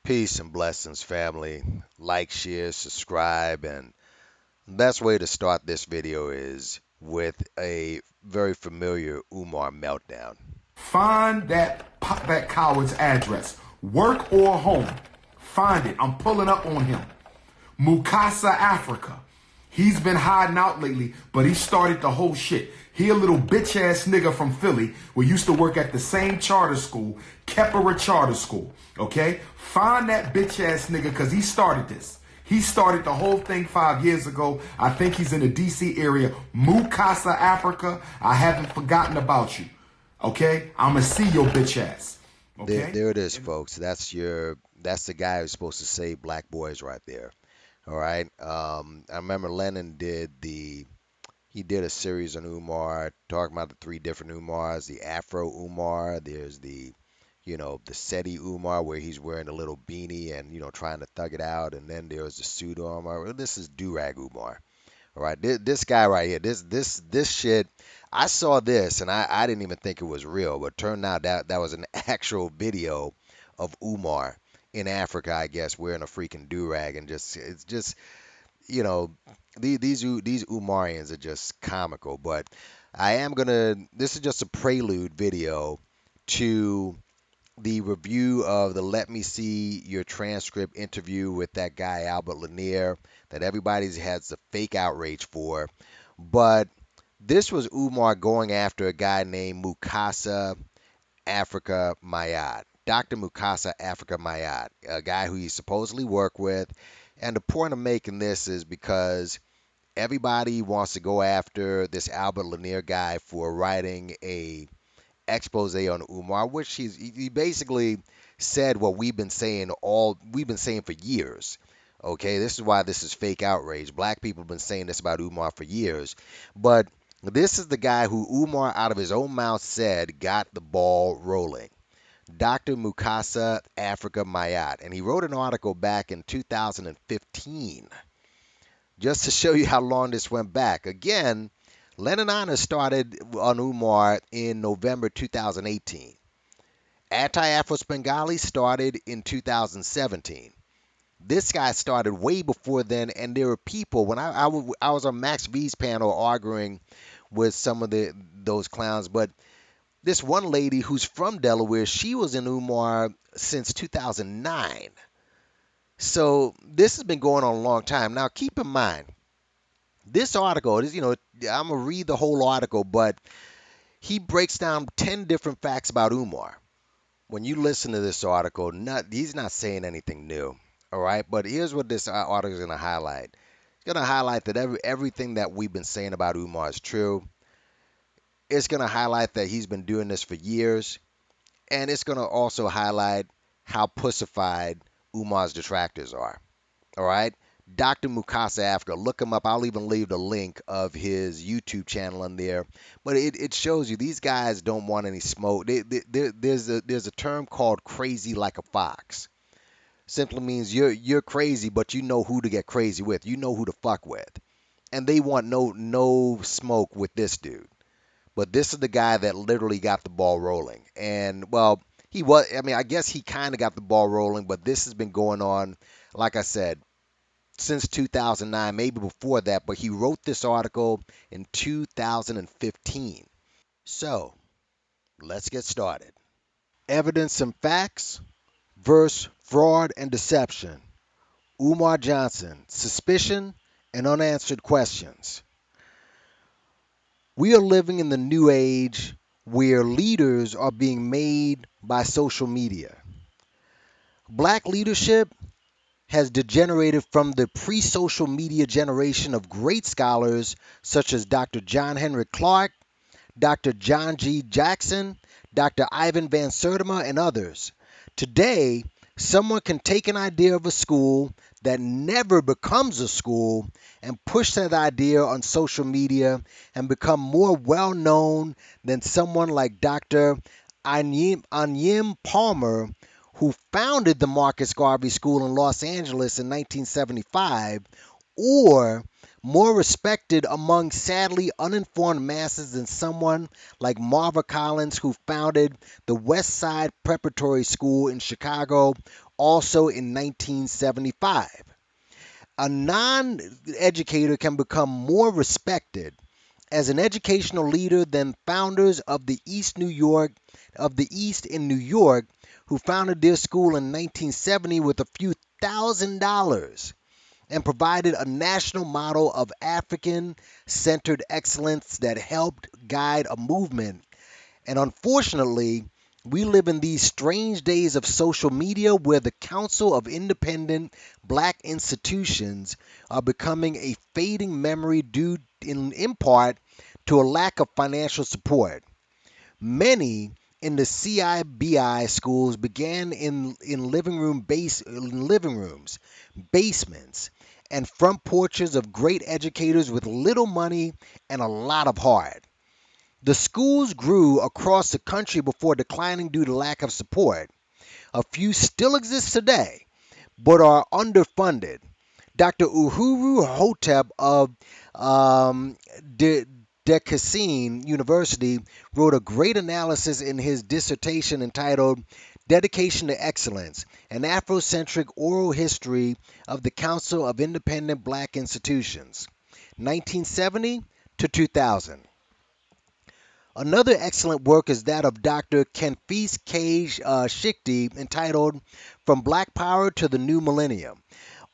Peace and blessings, family. Like, share, subscribe, and the best way to start this video is with a very familiar Umar meltdown. Find that coward's address, work or home. Find it. I'm pulling up on him. Mukasa, Africa. He's been hiding out lately, but he started the whole shit. He a little bitch ass nigga from Philly. We used to work at the same charter school, Keppera Charter School. Okay? Find that bitch ass nigga because he started this. He started the whole thing 5 years ago. I think he's in the DC area. Mukasa, Africa. I haven't forgotten about you. Okay? I'ma see your bitch ass. Okay? There it is, folks. That's the guy who's supposed to save black boys right there. All right. I remember Lenon did a series on Umar talking about the three different Umars, the Afro Umar, there's the SETI Umar where he's wearing a little beanie and, trying to thug it out. And then there's the pseudo Umar. Well, this is Durag Umar. All right. This guy right here, this shit, I saw this and I didn't even think it was real, but turned out that was an actual video of Umar in Africa, I guess, wearing a freaking durag and it's just, you know, these Umarians are just comical. But this is just a prelude video to the review of the Let Me See Your Transcript interview with that guy Albert Lanier that everybody has the fake outrage for. But this was Umar going after a guy named Mukasa Africa Ma'at. Dr. Mukasa Africa Ma'at, a guy who he supposedly worked with. And the point I'm making this is because everybody wants to go after this Albert Lanier guy for writing a expose on Umar, which he basically said what we've been saying for years. Okay, this is why this is fake outrage. Black people have been saying this about Umar for years. But this is the guy who Umar, out of his own mouth, said got the ball rolling. Dr. Mukasa Africa Ma'at. And he wrote an article back in 2015 just to show you how long this went back. Again, Lenon started on Umar in November 2018. Anti-Afro Svengalis started in 2017. This guy started way before then, and there were people, when I was on Max V's panel arguing with some of those clowns, but this one lady who's from Delaware, she was in Umar since 2009. So this has been going on a long time. Now, keep in mind, this article, I'm going to read the whole article, but he breaks down 10 different facts about Umar. When you listen to this article, he's not saying anything new, all right? But here's what this article is going to highlight. It's going to highlight that everything that we've been saying about Umar is true. It's going to highlight that he's been doing this for years. And it's going to also highlight how pussified Umar's detractors are. All right? Dr. Mukasa Africa, look him up. I'll even leave the link of his YouTube channel in there. But it shows you these guys don't want any smoke. There's a term called crazy like a fox. Simply means you're crazy, but you know who to get crazy with. You know who to fuck with. And they want no smoke with this dude. But this is the guy that literally got the ball rolling. And, well, I guess he kind of got the ball rolling, but this has been going on, like I said, since 2009, maybe before that. But he wrote this article in 2015. So, let's get started. Evidence and facts versus fraud and deception. Umar Johnson, suspicion and unanswered questions. We are living in the new age where leaders are being made by social media. Black leadership has degenerated from the pre-social media generation of great scholars such as Dr. John Henry Clark, Dr. John G. Jackson, Dr. Ivan Van Sertima, and others. Today, someone can take an idea of a school that never becomes a school and push that idea on social media and become more well known than someone like Dr. Anyim Palmer, who founded the Marcus Garvey School in Los Angeles in 1975, or more respected among sadly uninformed masses than someone like Marva Collins, who founded the West Side Preparatory School in Chicago, also in 1975. A non educator can become more respected as an educational leader than founders of the East in New York who founded their school in 1970 with a few $1,000 and provided a national model of African centered excellence that helped guide a movement. And unfortunately, we live in these strange days of social media where the Council of Independent Black Institutions are becoming a fading memory due in part to a lack of financial support. Many in the CIBI schools began in living rooms, basements, and front porches of great educators with little money and a lot of heart. The schools grew across the country before declining due to lack of support. A few still exist today, but are underfunded. Dr. Uhuru Hotep of um, De- Decasene University wrote a great analysis in his dissertation entitled Dedication to Excellence, an Afrocentric Oral History of the Council of Independent Black Institutions, 1970 to 2000. Another excellent work is that of Dr. Kenfis K. Shikti entitled From Black Power to the New Millennium.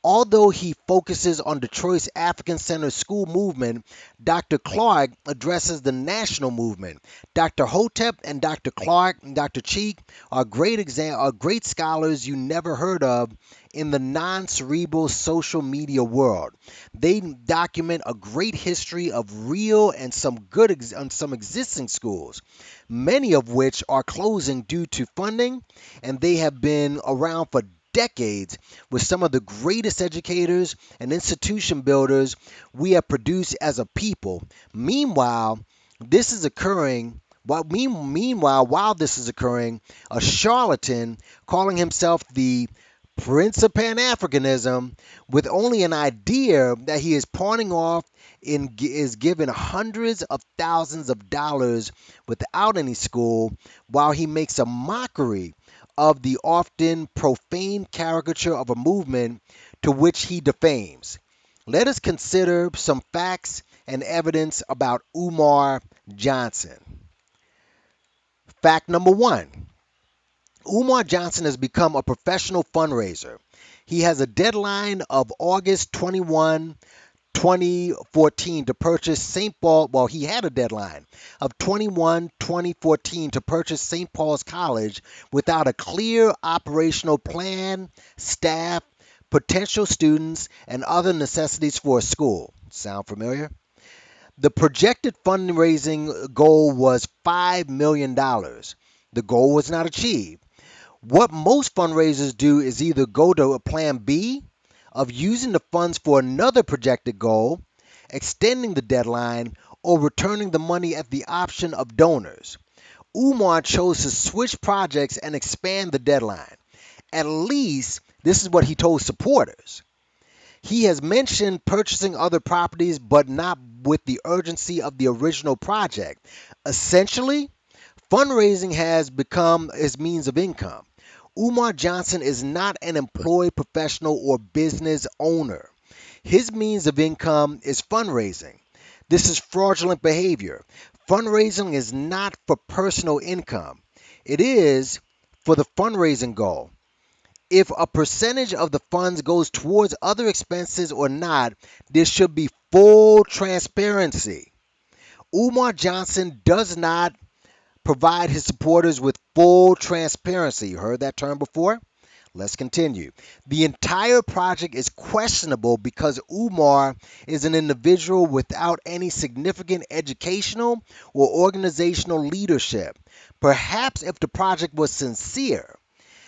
Although he focuses on Detroit's African Center School movement, Dr. Clark addresses the national movement. Dr. Hotep and Dr. Clark and Dr. Cheek are great scholars you never heard of in the non-cerebral social media world. They document a great history of real and some existing schools, many of which are closing due to funding, and they have been around for decades with some of the greatest educators and institution builders we have produced as a people. Meanwhile, this is occurring. While this is occurring, a charlatan calling himself the Prince of Pan Africanism, with only an idea that he is pawning off is given hundreds of thousands of dollars without any school, while he makes a mockery of the often profane caricature of a movement to which he defames. Let us consider some facts and evidence about Umar Johnson. Fact number one: Umar Johnson has become a professional fundraiser. He has a deadline of August 21, 2014 to purchase St. Paul. Well, he had a deadline of 2014 to purchase St. Paul's College without a clear operational plan, staff, potential students, and other necessities for a school. Sound familiar? The projected fundraising goal was $5 million. The goal was not achieved. What most fundraisers do is either go to a plan B of using the funds for another projected goal, extending the deadline, or returning the money at the option of donors. Umar chose to switch projects and expand the deadline. At least, this is what he told supporters. He has mentioned purchasing other properties, but not with the urgency of the original project. Essentially, fundraising has become his means of income. Umar Johnson is not an employed professional or business owner. His means of income is fundraising. This is fraudulent behavior. Fundraising is not for personal income, it is for the fundraising goal. If a percentage of the funds goes towards other expenses or not, there should be full transparency. Umar Johnson does not provide his supporters with full transparency. You heard that term before? Let's continue. The entire project is questionable because Umar is an individual without any significant educational or organizational leadership. Perhaps if the project was sincere,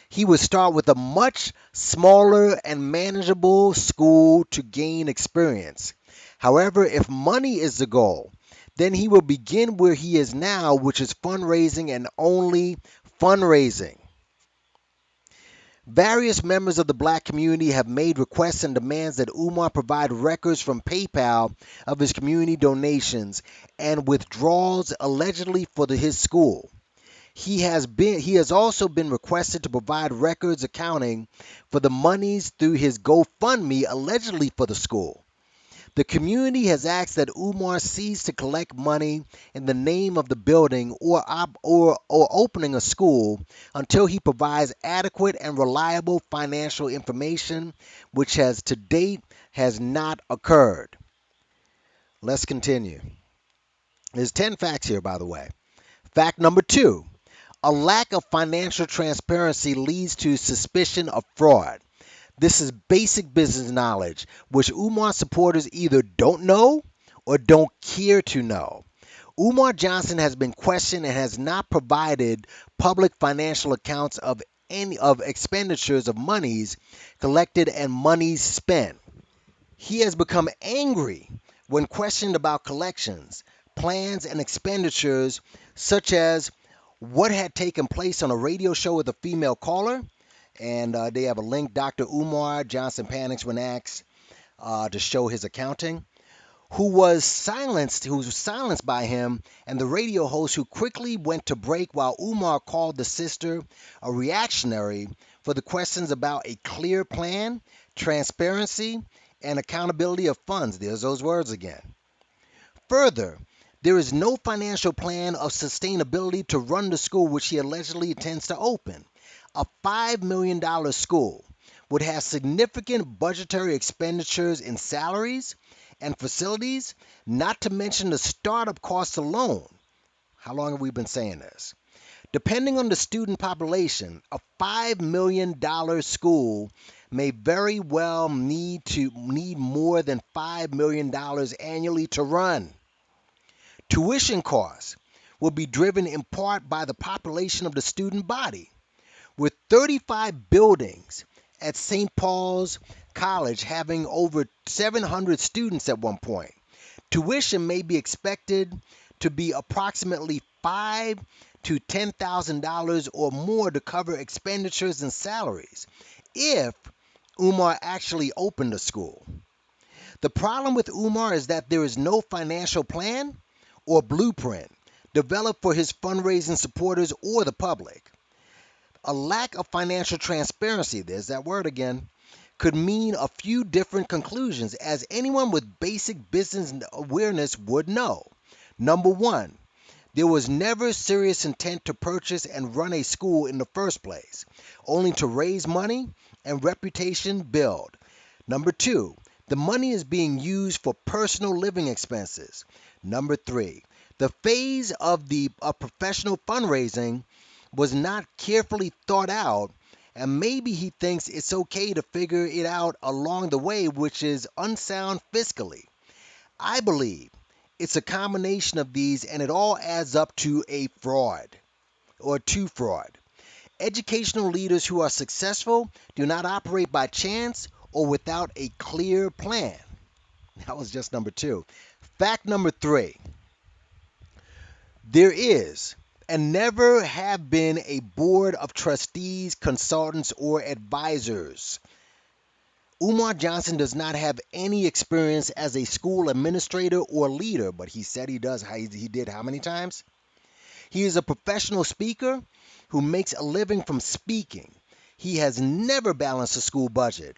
he would start with a much smaller and manageable school to gain experience. However, if money is the goal, then he will begin where he is now, which is fundraising and only fundraising. Various members of the black community have made requests and demands that Umar provide records from PayPal of his community donations and withdrawals allegedly for his school. He has also been requested to provide records accounting for the monies through his GoFundMe allegedly for the school. The community has asked that Umar cease to collect money in the name of the building or opening a school until he provides adequate and reliable financial information, which has to date has not occurred. Let's continue. There's 10 facts here, by the way. Fact number 2. A lack of financial transparency leads to suspicion of fraud. This is basic business knowledge, which Umar supporters either don't know or don't care to know. Umar Johnson has been questioned and has not provided public financial accounts of any of expenditures of monies collected and monies spent. He has become angry when questioned about collections, plans, and expenditures, such as what had taken place on a radio show with a female caller. And they have a link. Dr. Umar Johnson panics when asked to show his accounting. Who was silenced by him, and the radio host who quickly went to break while Umar called the sister a reactionary for the questions about a clear plan, transparency, and accountability of funds. There's those words again. Further, there is no financial plan of sustainability to run the school which he allegedly intends to open. A $5 million school would have significant budgetary expenditures in salaries and facilities, not to mention the startup costs alone. How long have we been saying this? Depending on the student population, a $5 million school may very well need more than $5 million annually to run. Tuition costs will be driven in part by the population of the student body. With 35 buildings at St. Paul's College having over 700 students at one point, tuition may be expected to be approximately $5 to $10,000 or more to cover expenditures and salaries if Umar actually opened a school. The problem with Umar is that there is no financial plan or blueprint developed for his fundraising supporters or the public. A lack of financial transparency, there's that word again, could mean a few different conclusions, as anyone with basic business awareness would know. Number one, there was never serious intent to purchase and run a school in the first place, only to raise money and reputation build. Number two, the money is being used for personal living expenses. Number three, the phase of professional fundraising was not carefully thought out, and maybe he thinks it's okay to figure it out along the way, which is unsound fiscally. I believe it's a combination of these, and it all adds up to a fraud or to fraud. Educational leaders who are successful do not operate by chance or without a clear plan. That was just number two. Fact number three, there is and never have been a board of trustees, consultants, or advisors. Umar Johnson does not have any experience as a school administrator or leader, but he said he does. He did how many times? He is a professional speaker who makes a living from speaking. He has never balanced a school budget,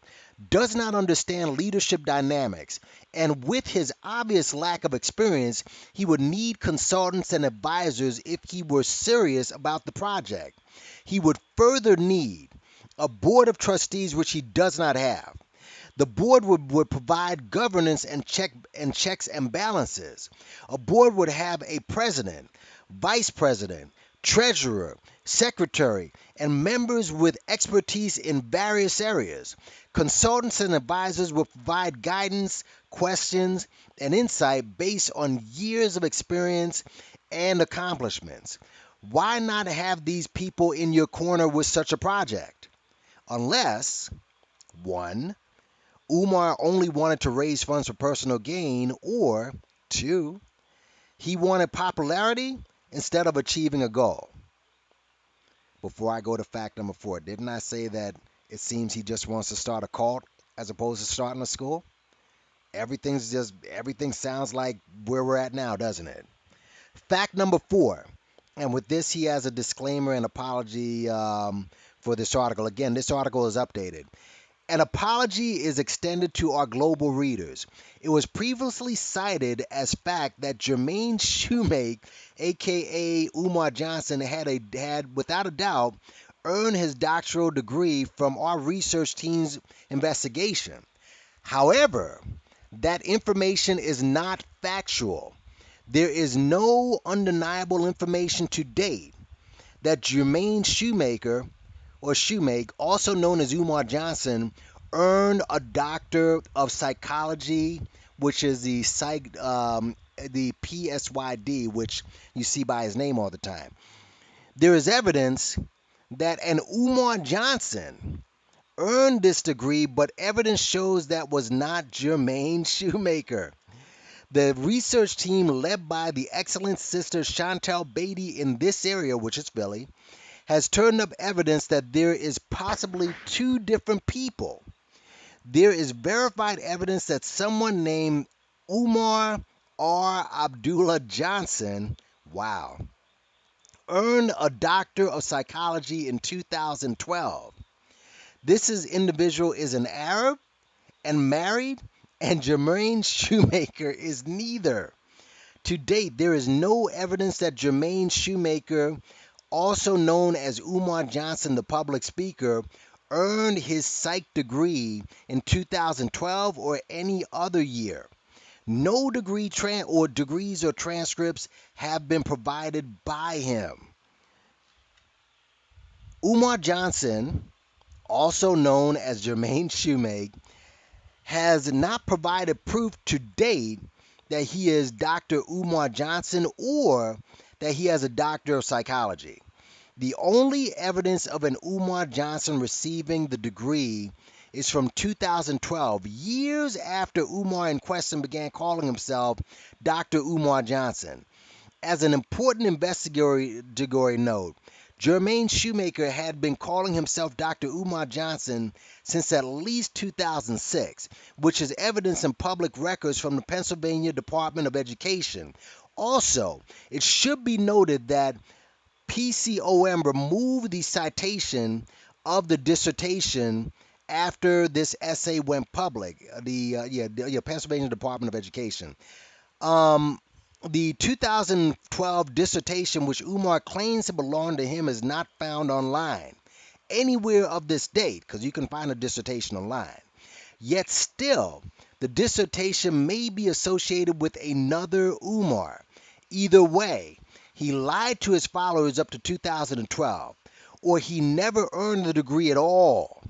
does not understand leadership dynamics, and with his obvious lack of experience, he would need consultants and advisors if he were serious about the project. He would further need a board of trustees, which he does not have. The board would provide governance and checks and balances. A board would have a president, vice president, treasurer, secretary, and members with expertise in various areas. Consultants and advisors will provide guidance, questions, and insight based on years of experience and accomplishments. Why not have these people in your corner with such a project? Unless, one, Umar only wanted to raise funds for personal gain, or two, he wanted popularity instead of achieving a goal. Before I go to fact number four, didn't I say that it seems he just wants to start a cult as opposed to starting a school? Everything sounds like where we're at now, doesn't it? Fact number four. And with this, he has a disclaimer and apology for this article. Again, this article is updated. An apology is extended to our global readers. It was previously cited as fact that Jermaine Shoemake, aka Umar Johnson, had without a doubt earned his doctoral degree from our research team's investigation. However, that information is not factual. There is no undeniable information to date that Jermaine Shoemake, also known as Umar Johnson, earned a Doctor of Psychology, which is the PSYD, which you see by his name all the time. There is evidence that an Umar Johnson earned this degree, but evidence shows that was not Jermaine Shoemaker. The research team, led by the excellent sister Chantal Beatty in this area, which is Philly, has turned up evidence that there is possibly two different people. There is verified evidence that someone named Umar R. Abdullah Johnson, wow, earned a Doctor of Psychology in 2012. Individual is an Arab and married, and Jermaine Shoemaker is neither. To date, there is no evidence that Jermaine Shoemaker, also known as Umar Johnson, the public speaker, earned his psych degree in 2012 or any other year. No degrees or transcripts have been provided by him. Umar Johnson, also known as Jermaine Shoemake, has not provided proof to date that he is Dr. Umar Johnson or that he has a Doctor of Psychology. The only evidence of an Umar Johnson receiving the degree is from 2012, years after Umar in question began calling himself Dr. Umar Johnson. As an important investigatory note, Jermaine Shoemaker had been calling himself Dr. Umar Johnson since at least 2006, which is evidence in public records from the Pennsylvania Department of Education. Also, it should be noted that PCOM removed the citation of the dissertation after this essay went public. The Pennsylvania Department of Education. Um, the 2012 dissertation, which Umar claims to belong to him, is not found online anywhere of this date, because you can find a dissertation online. Yet still, the dissertation may be associated with another Umar. Either way, he lied to his followers up to 2012, or he never earned the degree at all.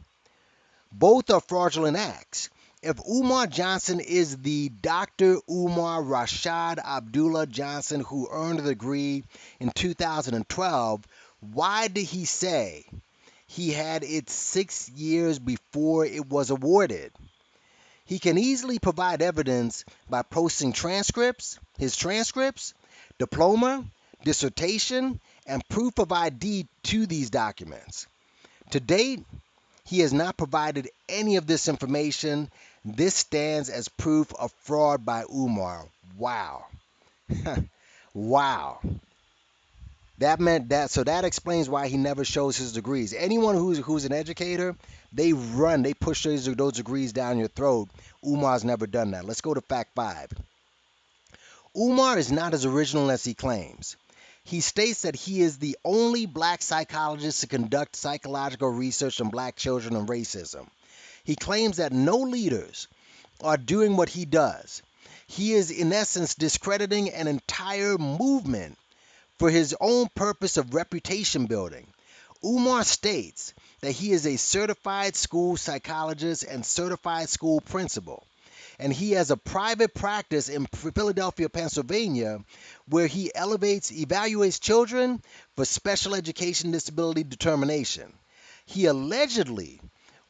Both are fraudulent acts. If Umar Johnson is the Dr. Umar Rashad Abdullah Johnson who earned the degree in 2012, why did he say he had it 6 years before it was awarded? He can easily provide evidence by posting his transcripts, diploma, dissertation, and proof of ID to these documents. To date, he has not provided any of this information. This stands as proof of fraud by Umar. Wow. Wow. That explains why he never shows his degrees. Anyone who's an educator, they push those degrees down your throat. Umar's never done that. Let's go to fact 5. Umar is not as original as he claims. He states that he is the only black psychologist to conduct psychological research on black children and racism. He claims that no leaders are doing what he does. He is, in essence, discrediting an entire movement for his own purpose of reputation building. Umar states that he is a certified school psychologist and certified school principal, and he has a private practice in Philadelphia, Pennsylvania, where he evaluates children for special education disability determination. He allegedly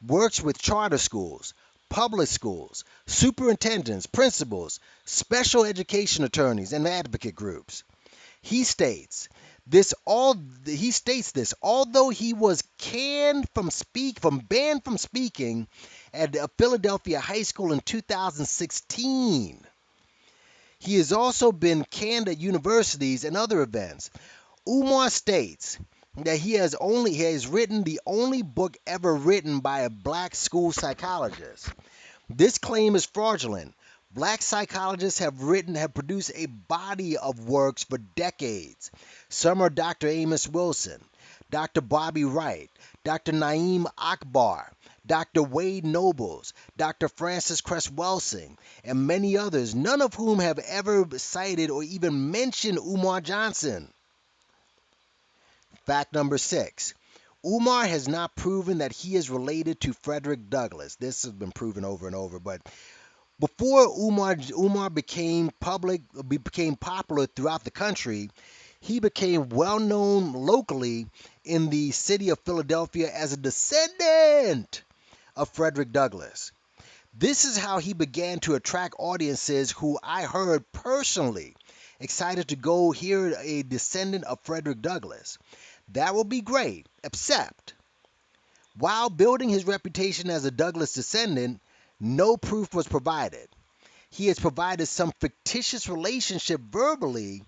works with charter schools, public schools, superintendents, principals, special education attorneys, and advocate groups. He states this although he was banned from speaking at a Philadelphia high school in 2016. He has also been canned at universities and other events. Umar states that he has written the only book ever written by a black school psychologist. This claim is fraudulent. Black psychologists have produced a body of works for decades. Some are Dr. Amos Wilson, Dr. Bobby Wright, Dr. Naeem Akbar, Dr. Wade Nobles, Dr. Francis Cress Welsing, and many others, none of whom have ever cited or even mentioned Umar Johnson. Fact number 6. Umar has not proven that he is related to Frederick Douglass. This has been proven over and over, but before Umar became popular throughout the country, he became well known locally in the city of Philadelphia as a descendant of Frederick Douglass. This is how he began to attract audiences who I heard personally excited to go hear a descendant of Frederick Douglass. That will be great, except while building his reputation as a Douglass descendant, no proof was provided. He has provided some fictitious relationship verbally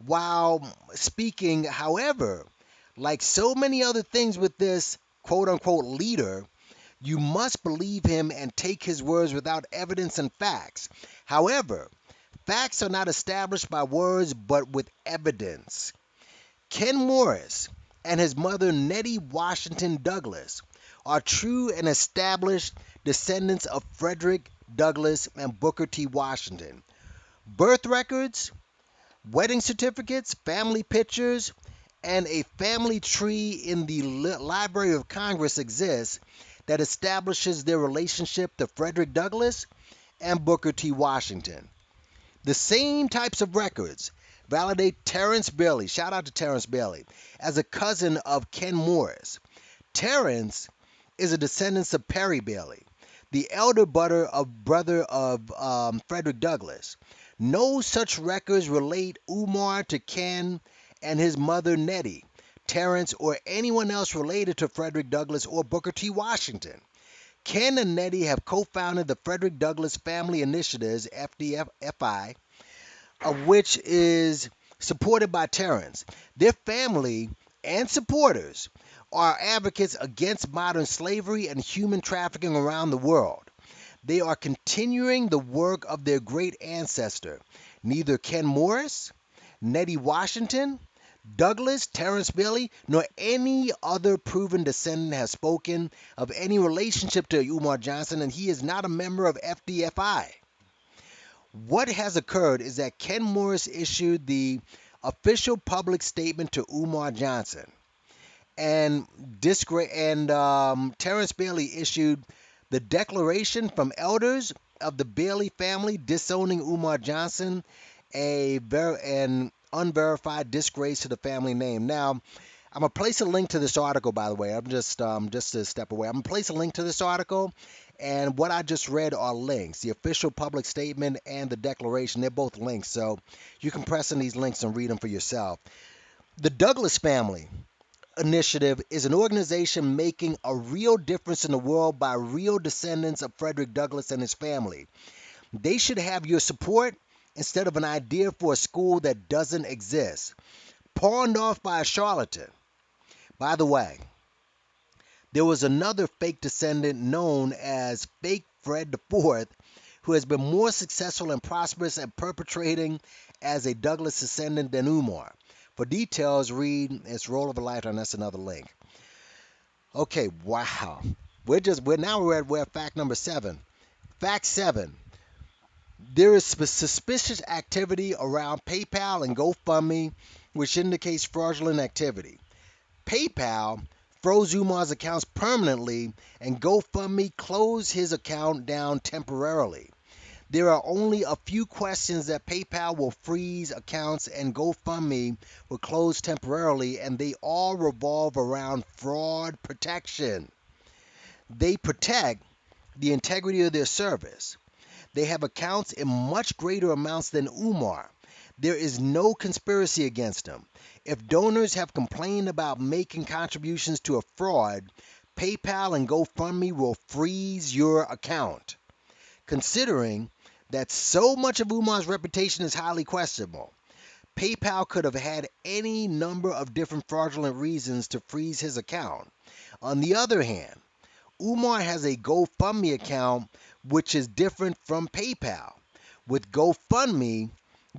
while speaking. However, like so many other things with this quote unquote leader, you must believe him and take his words without evidence and facts. However, facts are not established by words but with evidence. Ken Morris and his mother Nettie Washington Douglass are true and established descendants of Frederick Douglass and Booker T. Washington. Birth records, wedding certificates, family pictures, and a family tree in the Library of Congress exists that establishes their relationship to Frederick Douglass and Booker T. Washington. The same types of records validate Tarence Bailey, shout out to Tarence Bailey, as a cousin of Ken Morris. Tarence is a descendant of Perry Bailey, the elder brother of Frederick Douglass. No such records relate Umar to Ken and his mother Nettie, Terence, or anyone else related to Frederick Douglass or Booker T. Washington. Ken and Nettie have co-founded the Frederick Douglass Family Initiatives, FDFI, of which is supported by Terence. Their family and supporters are advocates against modern slavery and human trafficking around the world. They are continuing the work of their great ancestor. Neither Ken Morris, Nettie Washington, Douglass, Tarence Bailey, nor any other proven descendant has spoken of any relationship to Umar Johnson, and he is not a member of FDFI. What has occurred is that Ken Morris issued the official public statement to Umar Johnson, and Terence Bailey issued the declaration from elders of the Bailey family disowning Umar Johnson, an unverified disgrace to the family name. Now, I'm gonna place a link to this article. By the way, I'm just a step away. I'm gonna place a link to this article, and what I just read are links. The official public statement and the declaration, they're both links, so you can press on these links and read them for yourself. The Douglass Family Initiative is an organization making a real difference in the world by real descendants of Frederick Douglass and his family. They should have your support instead of an idea for a school that doesn't exist, pawned off by a charlatan. By the way, there was another fake descendant known as Fake Fred IV who has been more successful and prosperous at perpetrating as a Douglass descendant than Umar. For details, read Its Role of a Lifetime. That's another link. Okay, wow. We're at fact number 7. Fact 7. There is suspicious activity around PayPal and GoFundMe, which indicates fraudulent activity. PayPal froze Umar's accounts permanently, and GoFundMe closed his account down temporarily. There are only a few questions that PayPal will freeze accounts and GoFundMe will close temporarily, and they all revolve around fraud protection. They protect the integrity of their service. They have accounts in much greater amounts than Umar. There is no conspiracy against him. If donors have complained about making contributions to a fraud, PayPal and GoFundMe will freeze your account. Considering that so much of Umar's reputation is highly questionable, PayPal could have had any number of different fraudulent reasons to freeze his account. On the other hand, Umar has a GoFundMe account which is different from PayPal. With GoFundMe,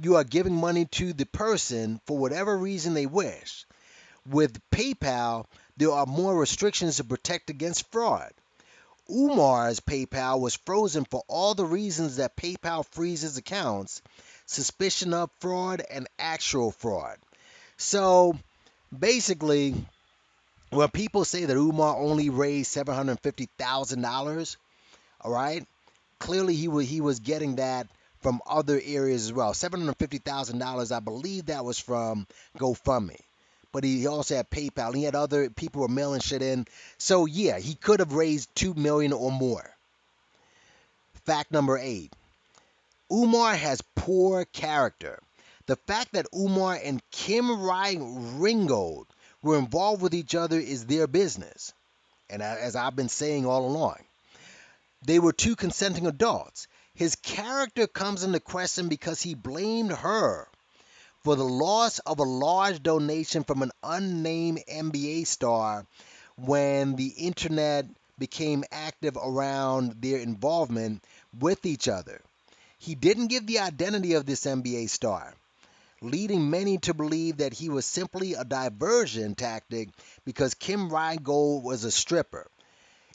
you are giving money to the person for whatever reason they wish. With PayPal, there are more restrictions to protect against fraud. Umar's PayPal was frozen for all the reasons that PayPal freezes accounts: suspicion of fraud and actual fraud. So basically, when people say that Umar only raised $750,000, all right, clearly he was getting that from other areas as well. $750,000, I believe that was from GoFundMe. But he also had PayPal. He had other people were mailing shit in. So yeah, he could have raised 2 million or more. Fact number 8. Umar has poor character. The fact that Umar and Kim Ringold were involved with each other is their business. And as I've been saying all along, they were two consenting adults. His character comes into question because he blamed her for the loss of a large donation from an unnamed NBA star when the internet became active around their involvement with each other. He didn't give the identity of this NBA star, leading many to believe that he was simply a diversion tactic because Kim Ringold was a stripper.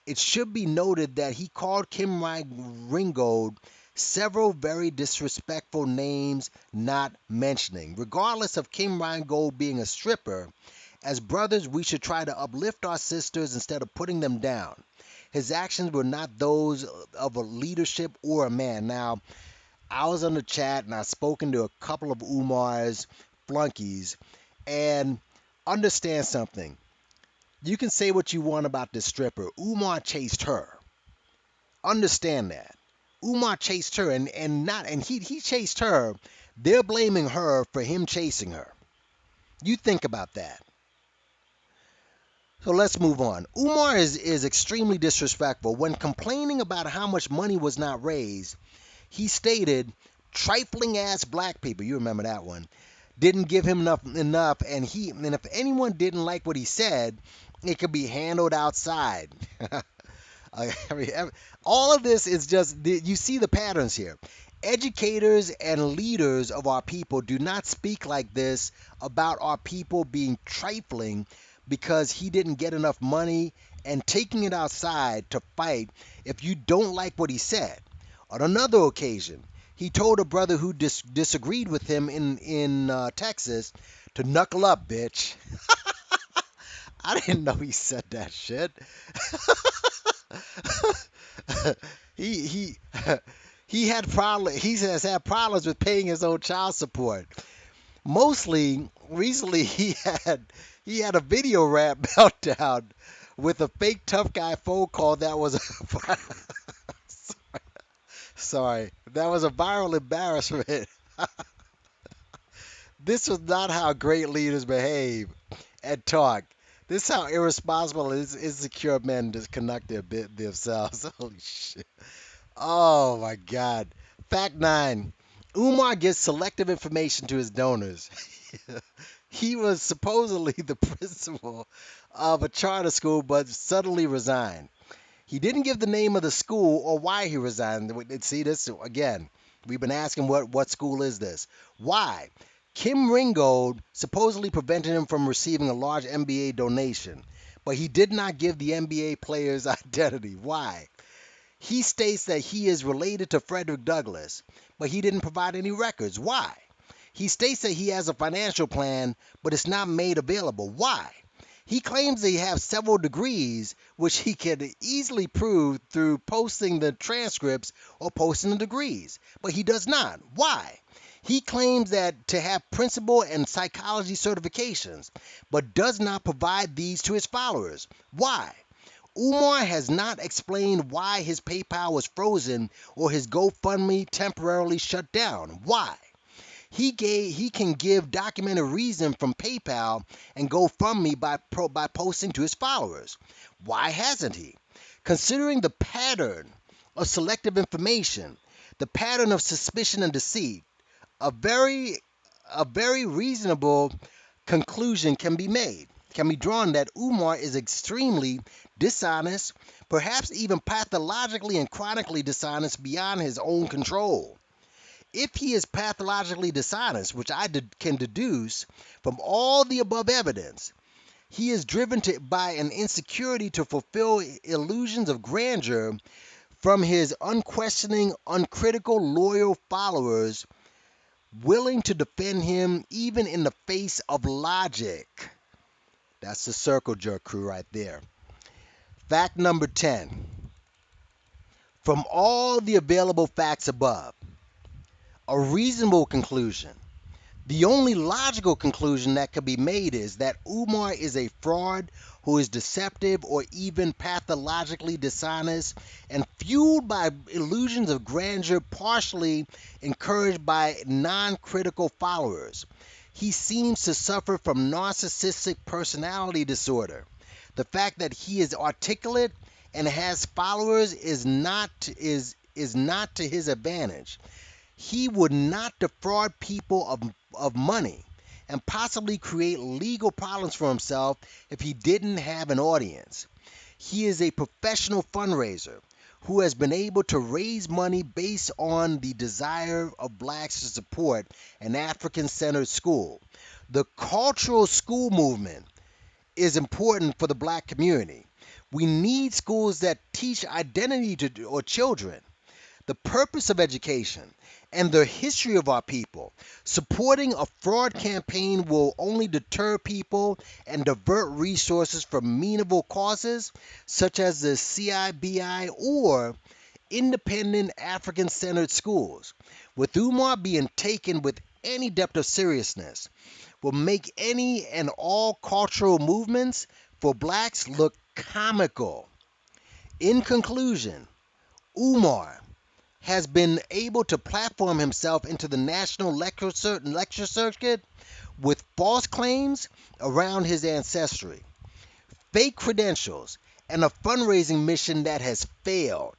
It should be noted that he called Kim Ringold several very disrespectful names not mentioning. Regardless of Kim Ringold being a stripper, as brothers, we should try to uplift our sisters instead of putting them down. His actions were not those of a leadership or a man. Now, I was on the chat and I've spoken to a couple of Umar's flunkies, and understand something. You can say what you want about this stripper. Umar chased her. Understand that. Umar chased her, and he chased her. They're blaming her for him chasing her. You think about that. So let's move on. Umar is extremely disrespectful. When complaining about how much money was not raised, he stated, trifling ass black people, you remember that one, didn't give him enough, and if anyone didn't like what he said, it could be handled outside. I mean, all of this is just, you see the patterns here. Educators and leaders of our people do not speak like this about our people being trifling because he didn't get enough money and taking it outside to fight if you don't like what he said. On another occasion, he told a brother who disagreed with him in Texas to knuckle up, bitch. I didn't know he said that shit. he he he had problem. He has had problems with paying his own child support. Mostly recently, he had a video rap meltdown with a fake tough guy phone call that was sorry, that was a viral embarrassment. This was not how great leaders behave and talk. This is how irresponsible and insecure men just conduct themselves. Holy shit. Oh my God. Fact 9. Umar gives selective information to his donors. He was supposedly the principal of a charter school but suddenly resigned. He didn't give the name of the school or why he resigned. See this again. We've been asking what school is this? Why? Kim Ringold supposedly prevented him from receiving a large NBA donation, but he did not give the NBA player's identity. Why? He states that he is related to Frederick Douglass, but he didn't provide any records. Why? He states that he has a financial plan, but it's not made available. Why? He claims that he has several degrees, which he can easily prove through posting the transcripts or posting the degrees, but he does not. Why? He claims that to have principal and psychology certifications, but does not provide these to his followers. Why? Umar has not explained why his PayPal was frozen or his GoFundMe temporarily shut down. Why? He can give documented reason from PayPal and GoFundMe by posting to his followers. Why hasn't he? Considering the pattern of selective information, the pattern of suspicion and deceit, a very a very reasonable conclusion can be drawn that Umar is extremely dishonest, perhaps even pathologically and chronically dishonest beyond his own control. If he is pathologically dishonest, which can deduce from all the above evidence, he is by an insecurity to fulfill illusions of grandeur from his unquestioning, uncritical, loyal followers willing to defend him even in the face of logic. That's the circle jerk crew right there. Fact number 10. From all the available facts above, a reasonable conclusion, the only logical conclusion that could be made is that Umar is a fraud who is deceptive or even pathologically dishonest and fueled by illusions of grandeur, partially encouraged by non critical followers. He seems to suffer from narcissistic personality disorder. The fact that he is articulate and has followers is not to his advantage. He would not defraud people of money and possibly create legal problems for himself if he didn't have an audience. He is a professional fundraiser who has been able to raise money based on the desire of blacks to support an African centered school. The cultural school movement is important for the black community. We need schools that teach identity to or children, the purpose of education, and the history of our people. Supporting a fraud campaign will only deter people and divert resources from meaningful causes such as the CIBI or independent African centered schools. With Umar being taken with any depth of seriousness, will make any and all cultural movements for blacks look comical. In conclusion, Umar has been able to platform himself into the national lecture circuit with false claims around his ancestry, fake credentials, and a fundraising mission that has failed.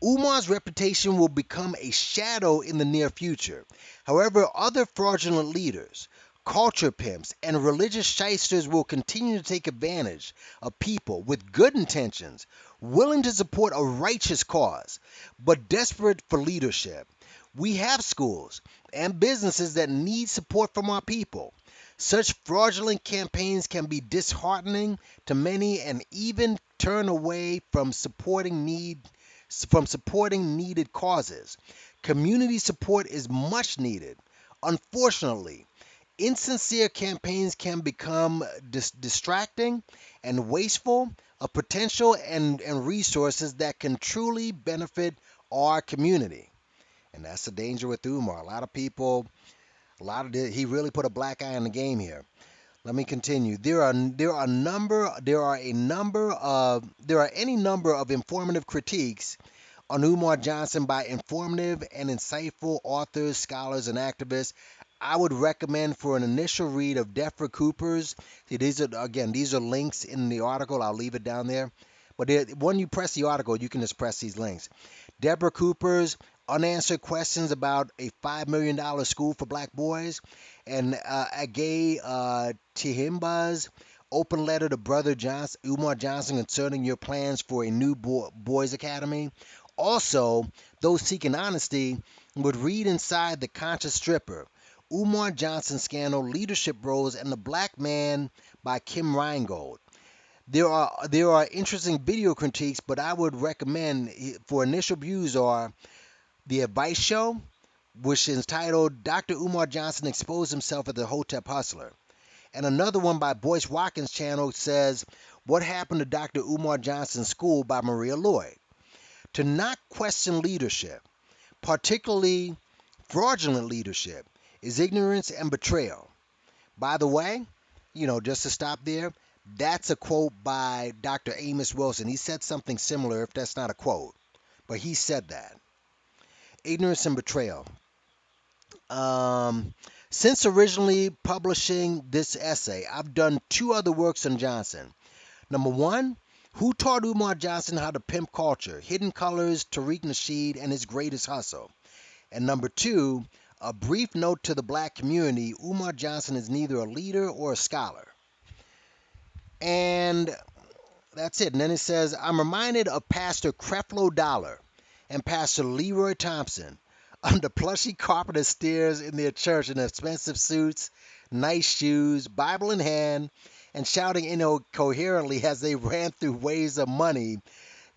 Umar's reputation will become a shadow in the near future. However, other fraudulent leaders, culture pimps, and religious shysters will continue to take advantage of people with good intentions, willing to support a righteous cause, but desperate for leadership. We have schools and businesses that need support from our people. Such fraudulent campaigns can be disheartening to many and even turn away from supporting needed causes. Community support is much needed. Unfortunately, insincere campaigns can become distracting and wasteful of potential and resources that can truly benefit our community. And that's the danger with Umar. He really put a black eye on the game here. Let me continue. There are any number of informative critiques on Umar Johnson by informative and insightful authors, scholars, and activists. I would recommend for an initial read of Deborah Cooper's. See, these are links in the article. I'll leave it down there. But when you press the article, you can just press these links. Deborah Cooper's Unanswered Questions About a $5 million School for Black Boys, and Agay Tihimba's Open Letter to Brother Umar Johnson Concerning Your Plans for a New Boys Academy. Also, those seeking honesty would read Inside the Conscious Stripper, Umar Johnson Scandal, Leadership Roles, and the Black Man by Kim Reingold. There are interesting video critiques, but I would recommend for initial views are The Advice Show, which is entitled Dr. Umar Johnson Exposed Himself as the Hotep Hustler. And another one by Boyce Watkins' channel says What Happened to Dr. Umar Johnson's School by Maria Lloyd. To not question leadership, particularly fraudulent leadership, is ignorance and betrayal. By the way, just to stop there, that's a quote by Dr. Amos Wilson. He said something similar, if that's not a quote, but he said that. Ignorance and betrayal. Since originally publishing this essay, I've done two other works on Johnson. Number one, Who Taught Umar Johnson How to Pimp Culture? Hidden Colors, Tariq Nasheed, and His Greatest Hustle. And number two, A brief note to the black community: Umar Johnson is neither a leader or a scholar. And that's it. And then it says, I'm reminded of Pastor Creflo Dollar and Pastor Leroy Thompson under plushy carpeted stairs in their church in expensive suits, nice shoes, Bible in hand, and shouting incoherently as they ran through waves of money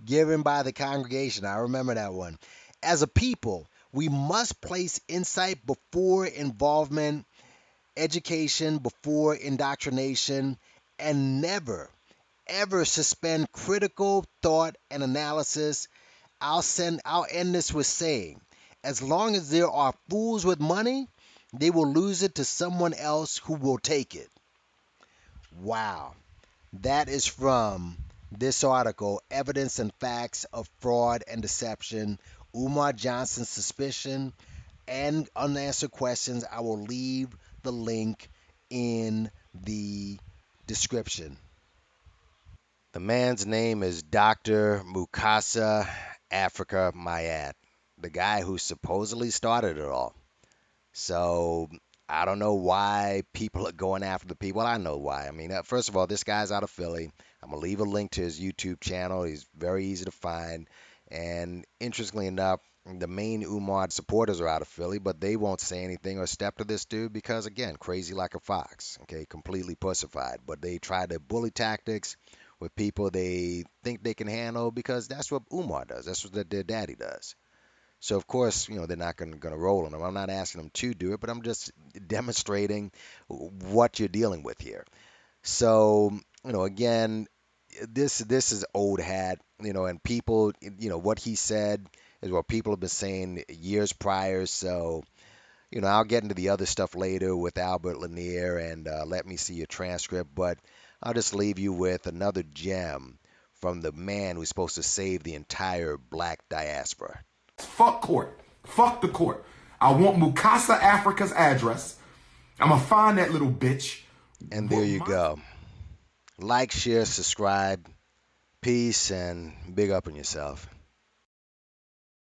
given by the congregation. I remember that one. As a people, we must place insight before involvement, education before indoctrination, and never, ever suspend critical thought and analysis. I'll end this with saying, as long as there are fools with money, they will lose it to someone else who will take it. Wow. That is from this article, Evidence and Facts of Fraud and Deception, Umar Johnson's Suspicion and Unanswered Questions. I will leave the link in the description. The man's name is Dr. Mukasa Africa Ma'at, the guy who supposedly started it all. So I don't know why people are going after the people. Well, I know why. I mean, first of all, this guy's out of Philly. I'm gonna leave a link to his YouTube channel. He's very easy to find. And interestingly enough, the main Umar supporters are out of Philly, but they won't say anything or step to this dude because, again, crazy like a fox. Okay, completely pussified. But they try to bully tactics with people they think they can handle because that's what Umar does. That's what their daddy does. So of course, they're not going to roll on them. I'm not asking them to do it, but I'm just demonstrating what you're dealing with here. So, again, this is old hat, and people, what he said is what people have been saying years prior. So, I'll get into the other stuff later with Albert Lanier and let me see your transcript, but I'll just leave you with another gem from the man who's supposed to save the entire black diaspora. Fuck court. Fuck the court. I want Mukasa Africa's address. I'm gonna find that little bitch. And there you go. Like, share, subscribe. Peace and big up on yourself.